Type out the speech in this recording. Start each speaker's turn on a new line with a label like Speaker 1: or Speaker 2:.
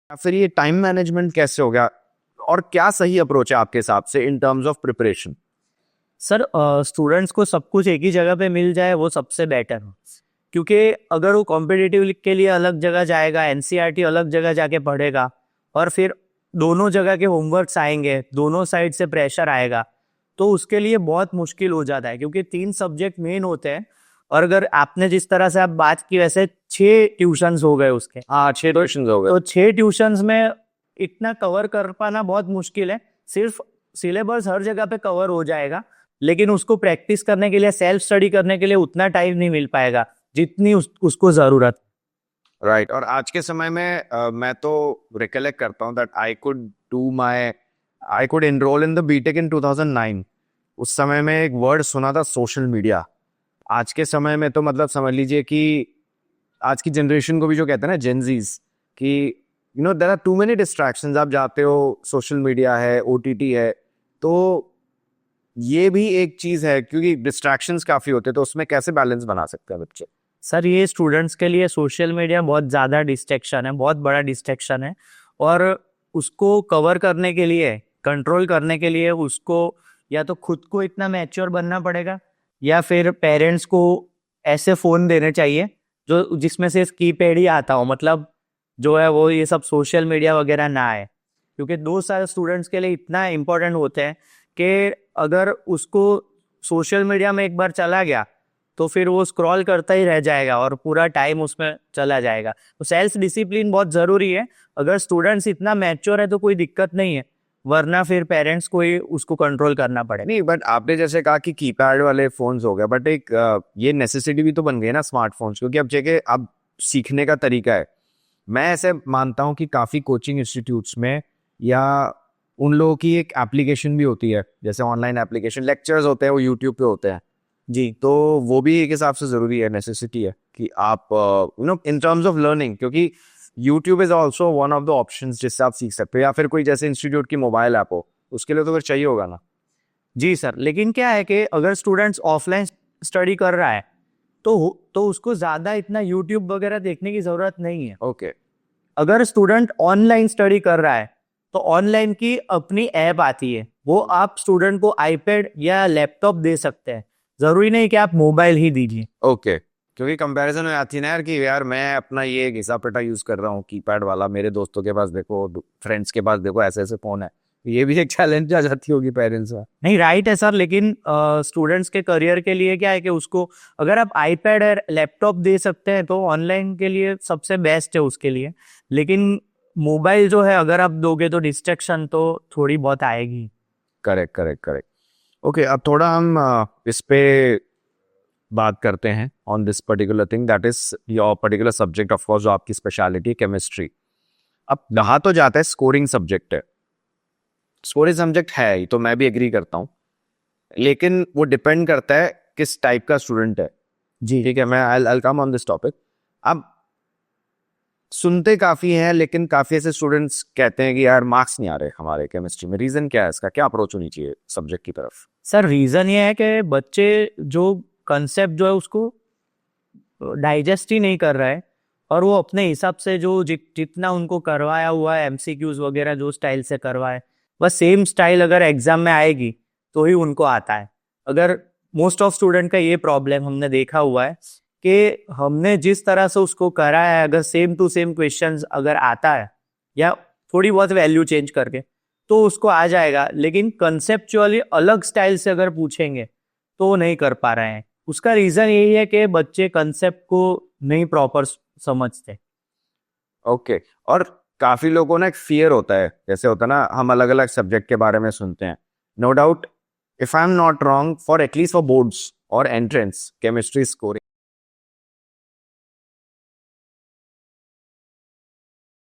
Speaker 1: या फिर ये टाइम मैनेजमेंट कैसे हो गया और क्या सही अप्रोच है आपके हिसाब से in terms of preparation?
Speaker 2: Sir, students को सब कुछ एक ही जगह पे मिल जाए वो सबसे बेटर हो। क्योंकि अगर वो कॉम्पिटिटिव के लिए अलग जगह जाएगा, एनसीईआरटी अलग जगह जाके पढ़ेगा, और फिर दोनों जगह के होमवर्क्स आएंगे, दोनों साइड से प्रेशर आएगा, तो उसके लिए बहुत मुश्किल हो जाता है। क्योंकि 3 सब्जेक्ट मेन होते हैं, और अगर आपने जिस तरह से आप बात की वैसे 6 ट्यूशंस हो गए उसके,
Speaker 1: हाँ, 6 क्वेश्चन हो गए।
Speaker 2: तो 6 ट्यूशंस में इतना कवर कर पाना बहुत मुश्किल है। सिर्फ सिलेबस हर जगह पे कवर हो जाएगा, लेकिन उसको प्रैक्टिस करने के लिए, सेल्फ स्टडी करने के लिए उतना टाइम नहीं मिल पाएगा जितनी उसको जरूरत।
Speaker 1: राइट। और आज के समय में मैं तो रिकलेक्ट करता हूँ that I could enrol in the BTech in 2009। उस समय में एक वर्ड सुना था, सोशल मीडिया। आज के समय में तो मतलब समझ लीजिए कि आज की जनरेशन को भी जो कहते हैं ना, जेनजीज, कि there are too many distractions. आप जाते हो, सोशल मीडिया है, ओटीटी है, तो ये भी एक चीज है, क्योंकि डिस्ट्रैक्शंस काफी होते हैं। तो उसमें कैसे बैलेंस बना सकते हैं बच्चे?
Speaker 2: सर, ये स्टूडेंट्स के लिए सोशल मीडिया बहुत ज़्यादा डिस्ट्रैक्शन है, बहुत बड़ा डिस्ट्रैक्शन है। और उसको कवर करने के लिए, कंट्रोल करने के लिए उसको या तो खुद को इतना मैच्योर बनना पड़ेगा, या फिर पेरेंट्स को ऐसे फ़ोन देने चाहिए जो जिसमें से कीपैड ही आता हो, मतलब जो है वो ये सब सोशल मीडिया वगैरह ना आए। क्योंकि 2 साल स्टूडेंट्स के लिए इतना इम्पोर्टेंट होते हैं कि अगर उसको सोशल मीडिया में एक बार चला गया तो फिर वो स्क्रॉल करता ही रह जाएगा और पूरा टाइम उसमें चला जाएगा। तो सेल्फ डिसिप्लिन बहुत ज़रूरी है। अगर स्टूडेंट्स इतना मैच्योर है तो कोई दिक्कत नहीं है, वरना फिर पेरेंट्स को ही उसको कंट्रोल करना पड़ेगा।
Speaker 1: नहीं, बट आपने जैसे कहा कि कीपैड वाले फोन्स हो गए, बट एक ये नेसेसिटी भी तो बन गई ना स्मार्टफोन्स, क्योंकि अब जगह अब सीखने का तरीका है। मैं ऐसे मानता हूँ कि काफी कोचिंग इंस्टीट्यूट्स में या उन लोगों की एक एप्लीकेशन भी होती है, जैसे ऑनलाइन एप्लीकेशन, लेक्चर्स होते हैं, वो यूट्यूब पे होते हैं।
Speaker 2: जी।
Speaker 1: तो वो भी एक हिसाब से जरूरी है, नेसेसिटी है कि आप इन टर्म्स ऑफ लर्निंग, क्योंकि YouTube is also one of the options जिससे आप सीख सकते हो, या फिर कोई जैसे इंस्टीट्यूट की मोबाइल ऐप हो, उसके लिए तो फिर चाहिए होगा ना।
Speaker 2: जी सर, लेकिन क्या है कि अगर स्टूडेंट्स ऑफलाइन स्टडी कर रहा है तो उसको ज़्यादा इतना यूट्यूब वगैरह देखने की ज़रूरत नहीं है।
Speaker 1: ओके।
Speaker 2: अगर स्टूडेंट ऑनलाइन स्टडी कर रहा है तो ऑनलाइन की अपनी ऐप आती है, वो आप स्टूडेंट को आईपैड या लैपटॉप दे सकते हैं। जरूरी नहीं कि आप मोबाइल ही दीजिए।
Speaker 1: ओके। क्योंकि कंपैरिजन में आती है ना यार, कि यार मैं अपना ये घिसा पिटा यूज कर रहा हूँ कीपैड वाला, मेरे दोस्तों के पास देखो, फ्रेंड्स के पास देखो, ऐसे ऐसे फोन है। ये भी एक चैलेंज आ जाती होगी पेरेंट्स का।
Speaker 2: नहीं, राइट है सर, लेकिन स्टूडेंट्स के करियर के लिए क्या है कि उसको अगर आप आईपैड और लैपटॉप दे सकते हैं तो ऑनलाइन के लिए सबसे बेस्ट है उसके लिए। लेकिन मोबाइल जो है अगर आप दोगे तो डिस्ट्रैक्शन तो थोड़ी बहुत आएगी।
Speaker 1: Correct, correct, correct. ओके, अब थोड़ा हम इस पे बात करते हैं on this particular thing, that is your particular subject, of course, जो आपकी स्पेशलिटी है, केमिस्ट्री। अब कहा तो जाता है स्कोरिंग सब्जेक्ट है, स्कोरिंग सब्जेक्ट है ही, तो मैं भी एग्री करता हूँ। लेकिन वो डिपेंड करता है किस टाइप का स्टूडेंट है।
Speaker 2: जी।
Speaker 1: ठीक है, मैं आई कम ऑन दिस टॉपिक। अब सुनते काफी हैं, लेकिन काफी ऐसे स्टूडेंट्स कहते हैं कि यार मार्क्स नहीं आ रहे हमारे केमिस्ट्री में। रीजन क्या है इसका? क्या अप्रोच होनी चाहिए सब्जेक्ट की तरफ?
Speaker 2: सर, रीजन ये है कि बच्चे जो कंसेप्ट जो है उसको डाइजेस्ट ही नहीं कर रहा है, और वो अपने हिसाब से जो जितना उनको करवाया हुआ है, एमसीक्यूज वगैरह जो स्टाइल से करवाए, बस सेम स्टाइल अगर एग्जाम में आएगी तो ही उनको आता है। अगर मोस्ट ऑफ स्टूडेंट का ये प्रॉब्लम हमने देखा हुआ है कि हमने जिस तरह से उसको कराया है, अगर सेम टू सेम क्वेश्चंस अगर आता है या थोड़ी बहुत वैल्यू चेंज करके, तो उसको आ जाएगा। लेकिन कंसेप्चुअली अलग स्टाइल से अगर पूछेंगे तो वो नहीं कर पा रहे हैं। उसका रीजन यही है कि बच्चे कंसेप्ट को नहीं प्रॉपर समझते।
Speaker 1: ओके। और काफी लोगों को ना एक फियर होता है, जैसे होता है ना, हम अलग अलग सब्जेक्ट के बारे में सुनते हैं। No doubt, if I am not wrong, for at least for boards और एंट्रेंस, केमिस्ट्री स्कोरिंग